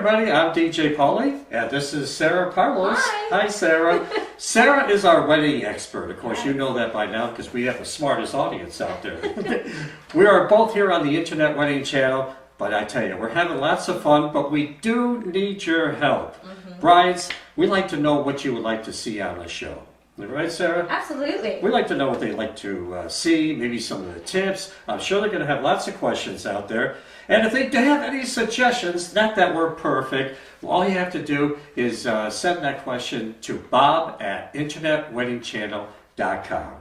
everybody, I'm DJ Paulie, and this is Sarah Carlos. Hi. Hi, Sarah. Sarah is our wedding expert. Of course, you know that by now because we have the smartest audience out there. We are both here on the Internet Wedding Channel, but I tell you, we're having lots of fun, but we do need your help. Brides, we like to know what you would like to see on the show. Right, Sarah? Absolutely. We like to know what they'd like to see, maybe some of the tips. I'm sure they're going to have lots of questions out there. And if they do have any suggestions, not that we're perfect, all you have to do is send that question to bob@internetweddingchannel.com.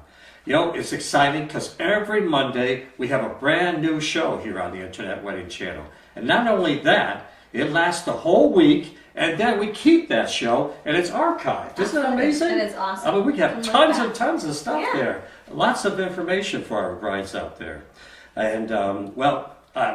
You know, it's exciting because every Monday we have a brand new show here on the Internet Wedding Channel. And not only that, it lasts the whole week. And then we keep that show, and it's archived. Isn't that amazing? It is awesome. I mean, we have tons and tons of stuff there. Lots of information for our brides out there. And,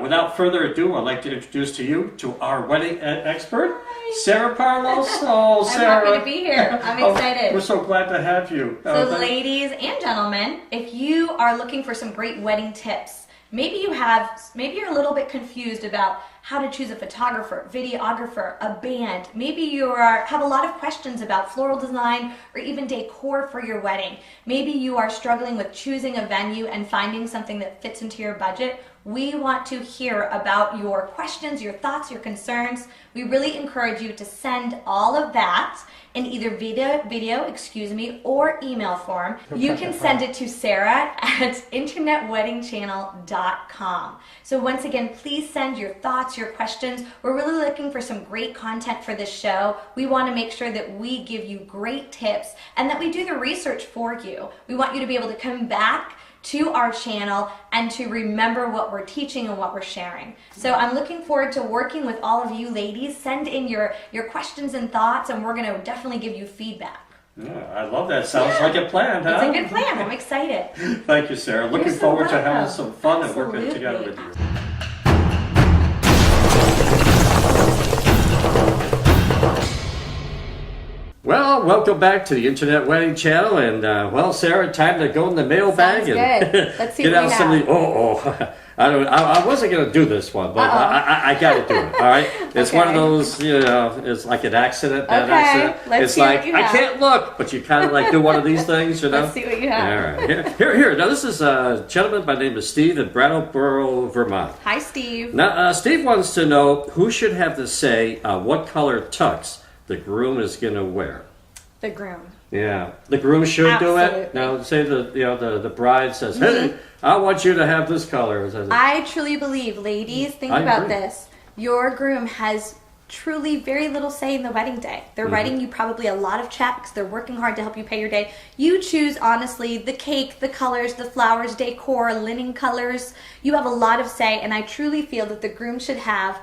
without further ado, I'd like to introduce to our wedding expert, Sarah Carlos. Oh, Sarah. I'm happy to be here. I'm excited. We're so glad to have you. So, ladies and gentlemen, if you are looking for some great wedding tips, maybe you're a little bit confused about how to choose a photographer, videographer, a band. Maybe you have a lot of questions about floral design or even decor for your wedding. Maybe you are struggling with choosing a venue and finding something that fits into your budget. We want to hear about your questions, your thoughts, your concerns. We really encourage you to send all of that in either video, or email form. You can send it to sarah@internetweddingchannel.com. So once again, please send your thoughts, your questions. We're really looking for some great content for this show. We want to make sure that we give you great tips and that we do the research for you. We want you to be able to come back to our channel and to remember what we're teaching and what we're sharing. So I'm looking forward to working with all of you ladies. Send in your questions and thoughts, and we're going to definitely give you feedback. Yeah, I love that. Sounds like a plan, huh? It's a good plan. I'm excited. Thank you, Sarah. Looking forward to having some fun and working together with you. Well, welcome back to the Internet Wedding Channel, and Sarah, time to go in the mailbag and good. Let's see get what out we some of the. I wasn't gonna do this one, but I got to do it. All right, it's one of those, it's like an accident, bad accident. Let's see what you have. I can't look, but you kind of like do one of these things, Let's see what you have. All right, here. Now this is a gentleman by the name of Steve in Brattleboro, Vermont. Hi, Steve. Now Steve wants to know who should have the say what color tux the groom is going to wear. The groom. Yeah, the groom should do it. Now, say the bride says, "Hey, I want you to have this color." I truly believe, ladies, think about this. Your groom has truly very little say in the wedding day. They're writing you probably a lot of checks. They're working hard to help you pay your day. You choose, honestly, the cake, the colors, the flowers, decor, linen colors. You have a lot of say, and I truly feel that the groom should have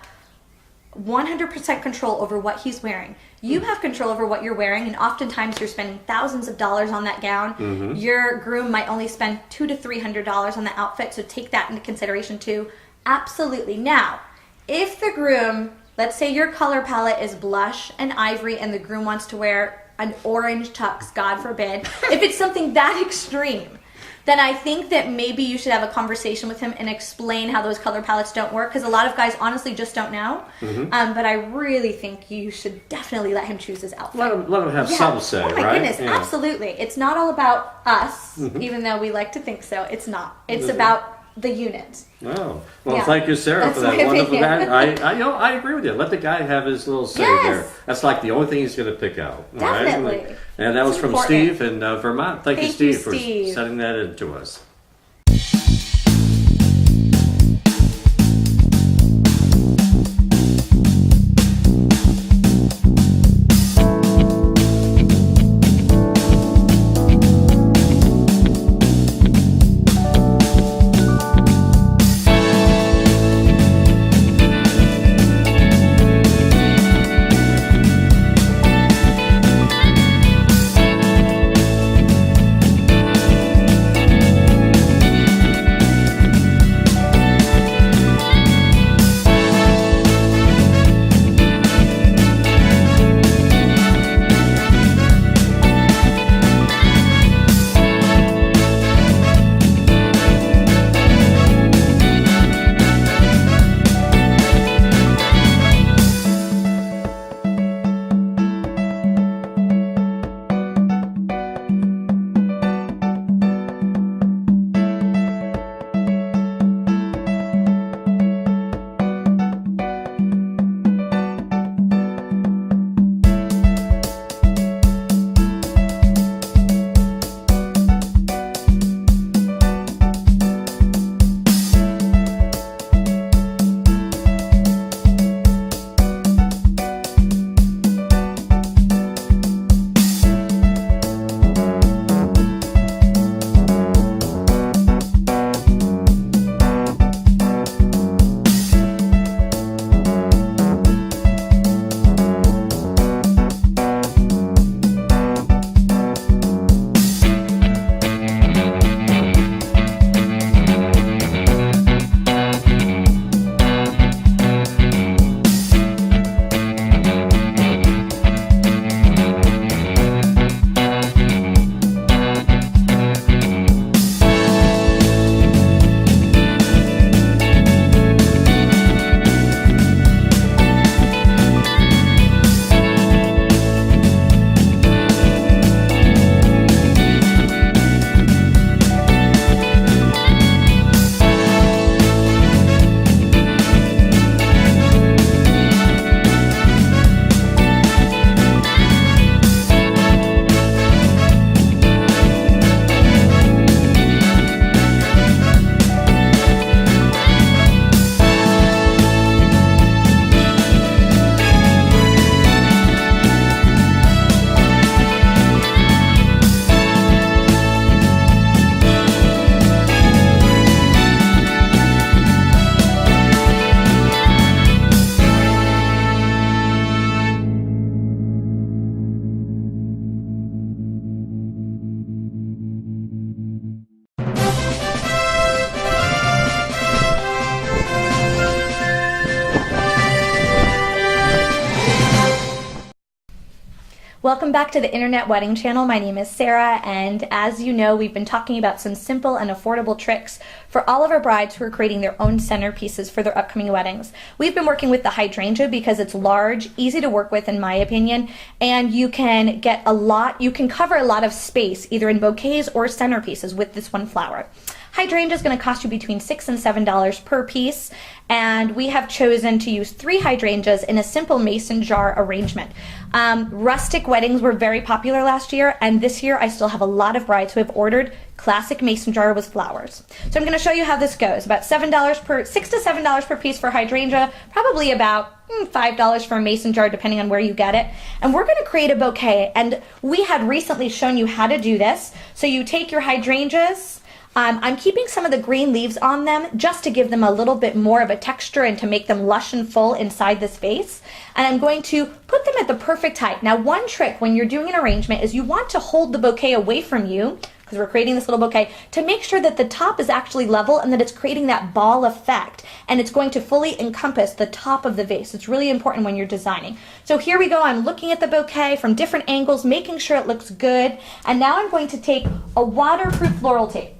100% control over what he's wearing. You have control over what you're wearing, and oftentimes you're spending thousands of dollars on that gown. Your groom might only spend $200 to $300 on the outfit, so take that into consideration too. Absolutely. Now, if the groom, let's say your color palette is blush and ivory, and the groom wants to wear an orange tux, God forbid, if it's something that extreme, then I think that maybe you should have a conversation with him and explain how those color palettes don't work, because a lot of guys honestly just don't know. But I really think you should definitely let him choose his outfit. Let him have some say, right? Oh my goodness, absolutely. It's not all about us, even though we like to think so. It's not. It's about the unit. Oh, well, thank you, Sarah, for that wonderful guy. I agree with you. Let the guy have his little say there. That's like the only thing he's going to pick out. Definitely. Right? And that was from Steve in Vermont. Thank you, Steve, for sending that in to us. Welcome back to the Internet Wedding Channel. My name is Sarah, and as you know, we've been talking about some simple and affordable tricks for all of our brides who are creating their own centerpieces for their upcoming weddings. We've been working with the hydrangea because it's large, easy to work with in my opinion, and you can cover a lot of space either in bouquets or centerpieces with this one flower. Hydrangea is going to cost you between $6 and $7 per piece, and we have chosen to use 3 hydrangeas in a simple mason jar arrangement. Rustic weddings were very popular last year, and this year I still have a lot of brides who have ordered classic mason jar with flowers. So I'm going to show you how this goes. About $6 to $7 per piece for hydrangea, probably about $5 for a mason jar depending on where you get it. And we're going to create a bouquet, and we had recently shown you how to do this. So you take your hydrangeas. I'm keeping some of the green leaves on them just to give them a little bit more of a texture and to make them lush and full inside this vase. And I'm going to put them at the perfect height. Now, one trick when you're doing an arrangement is you want to hold the bouquet away from you, because we're creating this little bouquet, to make sure that the top is actually level and that it's creating that ball effect. And it's going to fully encompass the top of the vase. It's really important when you're designing. So here we go. I'm looking at the bouquet from different angles, making sure it looks good. And now I'm going to take a waterproof floral tape.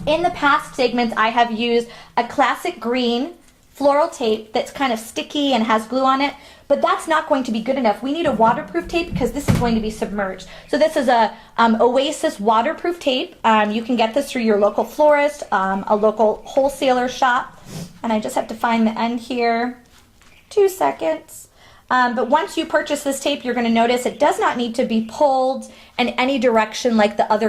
In the past segments, I have used a classic green floral tape that's kind of sticky and has glue on it, but that's not going to be good enough. We need a waterproof tape because this is going to be submerged. So this is a Oasis waterproof tape. You can get this through your local florist, a local wholesaler shop, and I just have to find the end here. 2 seconds. But once you purchase this tape, you're going to notice it does not need to be pulled in any direction like the other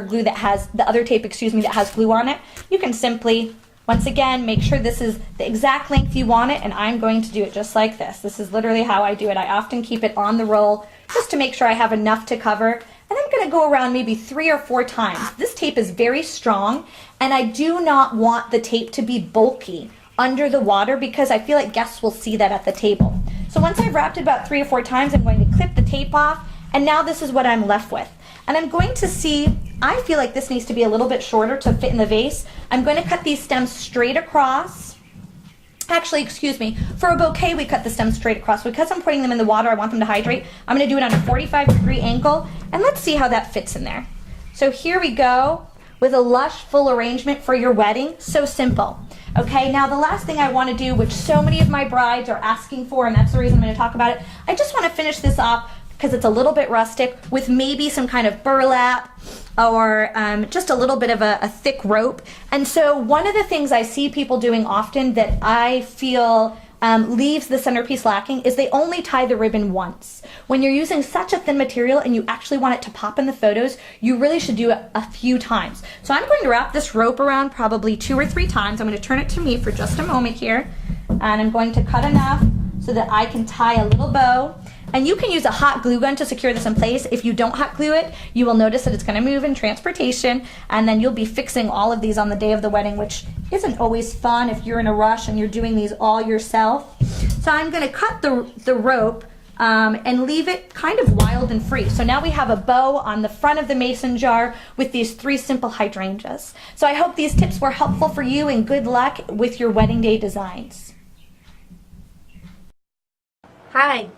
tape that has glue on it. You can simply, once again, make sure this is the exact length you want it, and I'm going to do it just like this. This is literally how I do it. I often keep it on the roll just to make sure I have enough to cover, and I'm going to go around maybe 3 or 4 times. This tape is very strong, and I do not want the tape to be bulky under the water because I feel like guests will see that at the table. So once I've wrapped it about 3 or 4 times, I'm going to clip the tape off, and now this is what I'm left with. And I'm going to see, I feel like this needs to be a little bit shorter to fit in the vase. I'm going to cut these stems straight across. Actually, excuse me, for a bouquet we cut the stems straight across. Because I'm putting them in the water, I want them to hydrate. I'm going to do it on a 45-degree angle, and let's see how that fits in there. So here we go with a lush, full arrangement for your wedding. So simple. Okay, now the last thing I want to do, which so many of my brides are asking for, and that's the reason I'm going to talk about it, I just want to finish this off because it's a little bit rustic with maybe some kind of burlap or just a little bit of a thick rope. And so one of the things I see people doing often that I feel leaves the centerpiece lacking is they only tie the ribbon once. When you're using such a thin material and you actually want it to pop in the photos, you really should do it a few times. So I'm going to wrap this rope around probably 2 or 3 times. I'm going to turn it to me for just a moment here, and I'm going to cut enough so that I can tie a little bow. And you can use a hot glue gun to secure this in place. If you don't hot glue it, you will notice that it's going to move in transportation, and then you'll be fixing all of these on the day of the wedding, which isn't always fun if you're in a rush and you're doing these all yourself. So I'm going to cut the rope and leave it kind of wild and free. So now we have a bow on the front of the mason jar with these 3 simple hydrangeas. So I hope these tips were helpful for you, and good luck with your wedding day designs. Hi,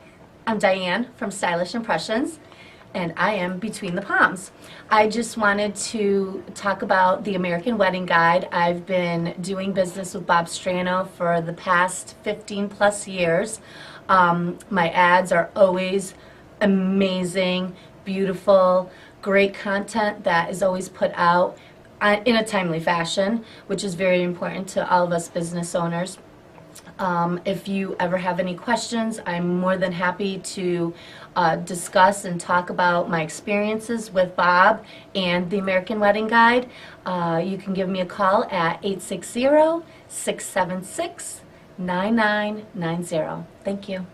I'm Diane from Stylish Impressions, and I am Between the Palms. I just wanted to talk about the American Wedding Guide. I've been doing business with Bob Strano for the past 15 plus years. My ads are always amazing, beautiful, great content that is always put out in a timely fashion, which is very important to all of us business owners. If you ever have any questions, I'm more than happy to discuss and talk about my experiences with Bob and the American Wedding Guide. You can give me a call at 860-676-9990. Thank you.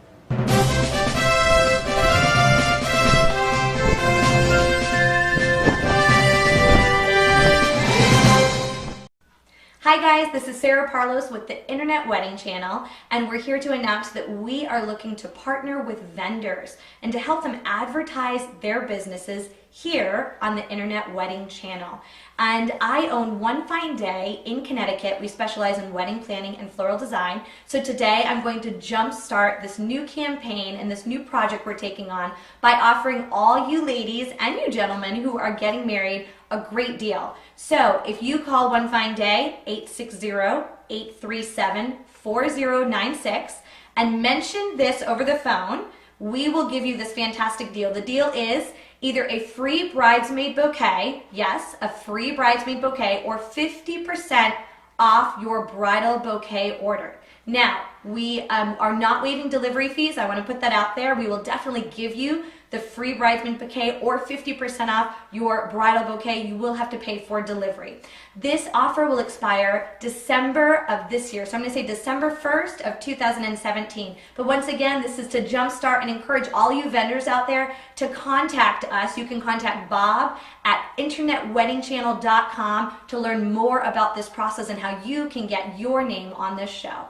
Hi guys, this is Sarah Parlos with the Internet Wedding Channel, and we're here to announce that we are looking to partner with vendors and to help them advertise their businesses here on the Internet Wedding Channel. And I own One Fine Day in Connecticut. We specialize in wedding planning and floral design. So today I'm going to jumpstart this new campaign and this new project we're taking on by offering all you ladies and you gentlemen who are getting married a great deal. So if you call One Fine Day, 860-837-4096, and mention this over the phone, we will give you this fantastic deal. The deal is either a free bridesmaid bouquet, yes, a free bridesmaid bouquet, or 50% off your bridal bouquet order. Now, we are not waiving delivery fees. I want to put that out there. We will definitely give you the free bridesmaid bouquet or 50% off your bridal bouquet. You will have to pay for delivery. This offer will expire December of this year. So I'm going to say December 1st of 2017. But once again, this is to jumpstart and encourage all you vendors out there to contact us. You can contact Bob at internetweddingchannel.com to learn more about this process and how you can get your name on this show.